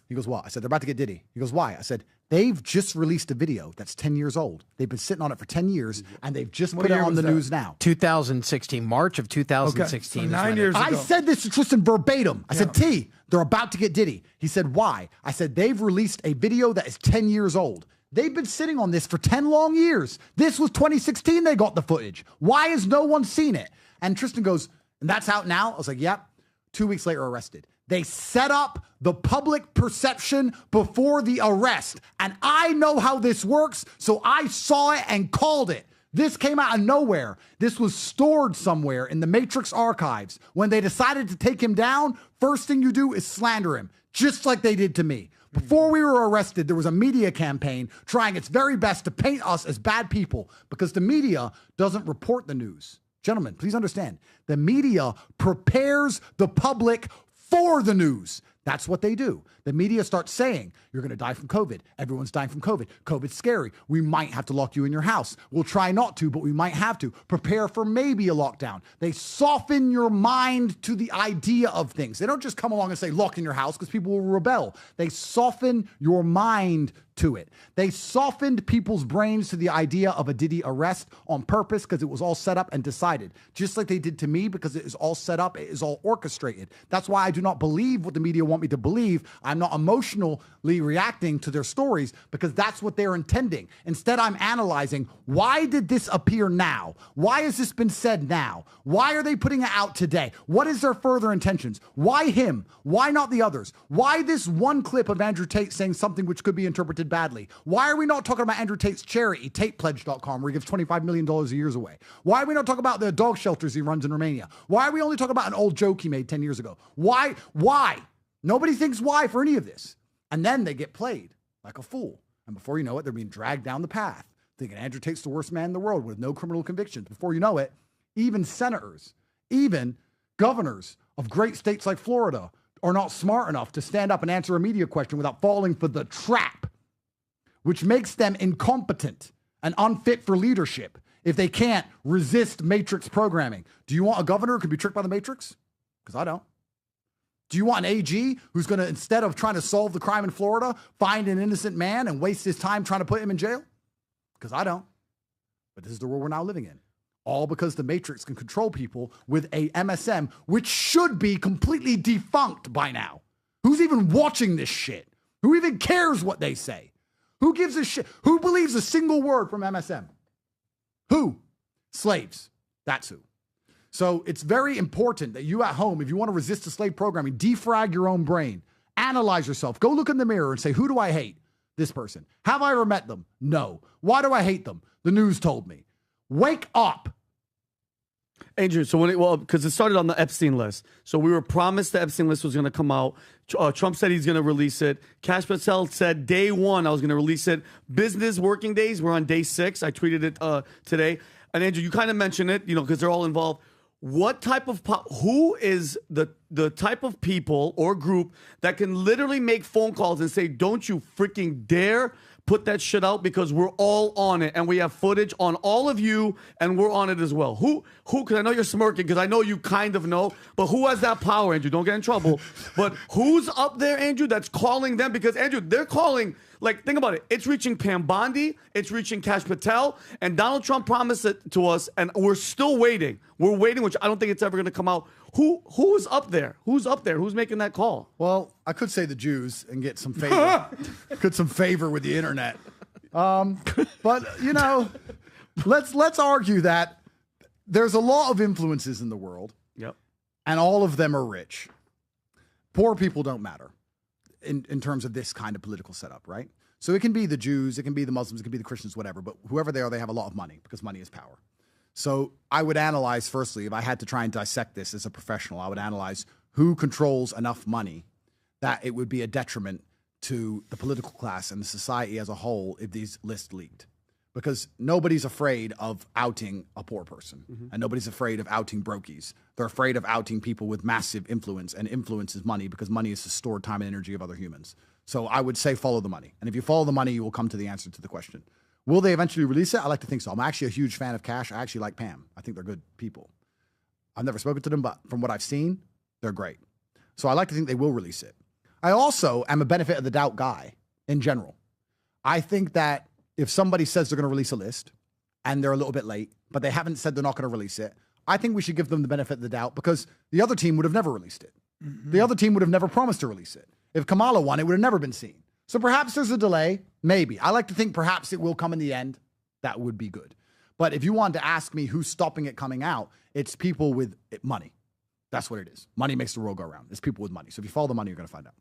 He goes, what? I said, they're about to get Diddy. He goes, why? I said, they've just released a video that's 10 years old. They've been sitting on it for 10 years, and they've just put it on the news now. 2016, March of 2016. Okay. So 9 years ago. I said this to Tristan verbatim. I said, T, they're about to get Diddy. He said, why? I said, they've released a video that is 10 years old. They've been sitting on this for 10 long years. This was 2016 they got the footage. Why has no one seen it? And Tristan goes, and that's out now? I was like, yep. 2 weeks later, arrested. They set up the public perception before the arrest. And I know how this works, so I saw it and called it. This came out of nowhere. This was stored somewhere in the Matrix archives. When they decided to take him down, first thing you do is slander him, just like they did to me. Before we were arrested, there was a media campaign trying its very best to paint us as bad people because the media doesn't report the news. Gentlemen, please understand, the media prepares the public for the news. That's what they do. The media starts saying, you're going to die from COVID. Everyone's dying from COVID. COVID's scary. We might have to lock you in your house. We'll try not to, but we might have to. Prepare for maybe a lockdown. They soften your mind to the idea of things. They don't just come along and say, lock in your house because people will rebel. They soften your mind to it. They softened people's brains to the idea of a Diddy arrest on purpose because it was all set up and decided. Just like they did to me because it is all set up, it is all orchestrated. That's why I do not believe what the media want me to believe. I'm not emotionally reacting to their stories because that's what they're intending. Instead, I'm analyzing, why did this appear now? Why has this been said now? Why are they putting it out today? What is their further intentions? Why him? Why not the others? Why this one clip of Andrew Tate saying something which could be interpreted badly? Why are we not talking about Andrew Tate's charity, TatePledge.com, where he gives $25 million a year away? Why are we not talking about the dog shelters he runs in Romania? Why are we only talking about an old joke he made 10 years ago? Why? Nobody thinks why for any of this. And then they get played like a fool. And before you know it, they're being dragged down the path, thinking Andrew Tate's the worst man in the world with no criminal convictions. Before you know it, even senators, even governors of great states like Florida are not smart enough to stand up and answer a media question without falling for the trap, which makes them incompetent and unfit for leadership if they can't resist Matrix programming. Do you want a governor who can be tricked by the Matrix? Because I don't. Do you want an AG who's going to, instead of trying to solve the crime in Florida, find an innocent man and waste his time trying to put him in jail? Because I don't. But this is the world we're now living in. All because the Matrix can control people with a MSM, which should be completely defunct by now. Who's even watching this shit? Who even cares what they say? Who gives a shit? Who believes a single word from MSM? Who? Slaves. That's who. So it's very important that you at home, if you want to resist the slave programming, defrag your own brain. Analyze yourself. Go look in the mirror and say, who do I hate? This person. Have I ever met them? No. Why do I hate them? The news told me. Wake up. Andrew, so because it started on the Epstein list. So we were promised the Epstein list was going to come out. Trump said he's going to release it. Cash Patel said day one I was going to release it. Business working days, we're on day 6. I tweeted it today. And Andrew, you kind of mentioned it, because they're all involved. What type of who is the type of people or group that can literally make phone calls and say, don't you freaking dare put that shit out because we're all on it and we have footage on all of you and we're on it as well. Who, because I know you're smirking because I know you kind of know, but who has that power, Andrew? Don't get in trouble. But who's up there, Andrew, that's calling them? Because, Andrew, they're calling, think about it. It's reaching Pam Bondi, it's reaching Cash Patel, and Donald Trump promised it to us, and we're still waiting. We're waiting, which I don't think it's ever going to come out. Who's up there? Who's up there? Who's making that call? Well, I could say the Jews and get some favor. Some favor with the internet. But let's argue that there's a lot of influences in the world. Yep. And all of them are rich. Poor people don't matter in terms of this kind of political setup, right? So it can be the Jews, it can be the Muslims, it can be the Christians, whatever, but whoever they are, they have a lot of money because money is power. So I would analyze, firstly, if I had to try and dissect this as a professional, I would analyze who controls enough money that it would be a detriment to the political class and the society as a whole if these lists leaked. Because nobody's afraid of outing a poor person, and nobody's afraid of outing brokies. They're afraid of outing people with massive influence, and influence is money because money is the stored time and energy of other humans. So I would say follow the money. And if you follow the money, you will come to the answer to the question. Will they eventually release it? I like to think so. I'm actually a huge fan of Cash. I actually like Pam. I think they're good people. I've never spoken to them, but from what I've seen, they're great. So I like to think they will release it. I also am a benefit of the doubt guy in general. I think that if somebody says they're going to release a list and they're a little bit late, but they haven't said they're not going to release it, I think we should give them the benefit of the doubt because the other team would have never released it. The other team would have never promised to release it. If Kamala won, it would have never been seen. So perhaps there's a delay. Maybe. I like to think perhaps it will come in the end. That would be good. But if you wanted to ask me who's stopping it coming out, it's people with money. That's what it is. Money makes the world go round. It's people with money. So if you follow the money, you're going to find out.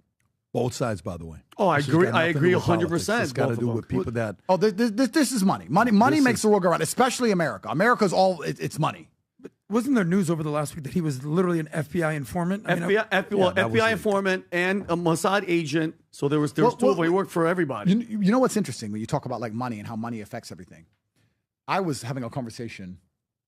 Both sides, by the way. Oh, I agree. I agree 100%. It's got to do with people that. Oh, this is money. Money makes the world go round, especially America. America's it's money. But wasn't there news over the last week that he was literally an FBI informant? FBI informant and a Mossad agent. So there was two of them. He worked for everybody. You know what's interesting when you talk about money and how money affects everything? I was having a conversation.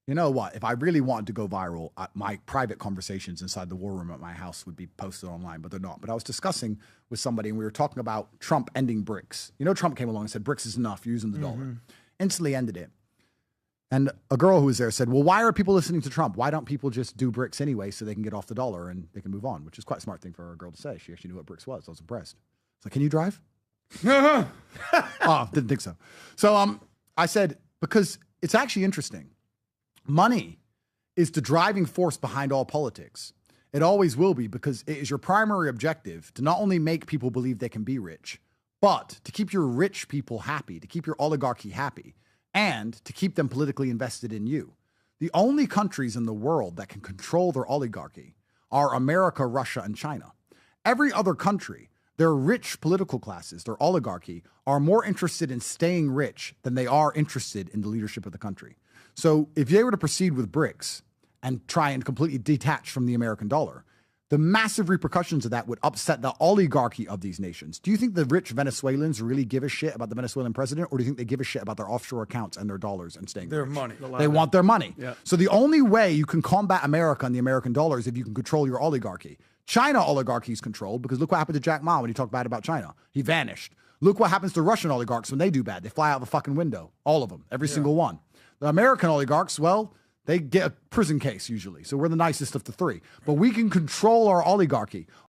You know what? If I really wanted to go viral, my private conversations inside the war room at my house would be posted online, but they're not. But I was discussing with somebody, and we were talking about Trump ending BRICS. Trump came along and said, BRICS is enough, you're using the dollar. Instantly ended it. And a girl who was there said, well, why are people listening to Trump? Why don't people just do BRICS anyway so they can get off the dollar and they can move on? Which is quite a smart thing for a girl to say. She actually knew what BRICS was. I was impressed. I was like, can you drive? Oh, didn't think so. So I said, because it's actually interesting. Money is the driving force behind all politics. It always will be because it is your primary objective to not only make people believe they can be rich, but to keep your rich people happy, to keep your oligarchy happy, and to keep them politically invested in you. The only countries in the world that can control their oligarchy are America, Russia, and China. Every other country, their rich political classes, their oligarchy, are more interested in staying rich than they are interested in the leadership of the country. So if they were to proceed with BRICS and try and completely detach from the American dollar, the massive repercussions of that would upset the oligarchy of these nations. Do you think the rich Venezuelans really give a shit about the Venezuelan president, or do you think they give a shit about their offshore accounts and their dollars and staying their rich? money? They want their money. Yeah. So the only way you can combat America and the American dollar is if you can control your oligarchy. China oligarchy is controlled because look what happened to Jack Ma when he talked bad about China. He vanished. Look what happens to Russian oligarchs when they do bad. They fly out the fucking window. All of them. Every single one. The American oligarchs, well, they get a prison case usually. So we're the nicest of the three. But we can control our oligarchy.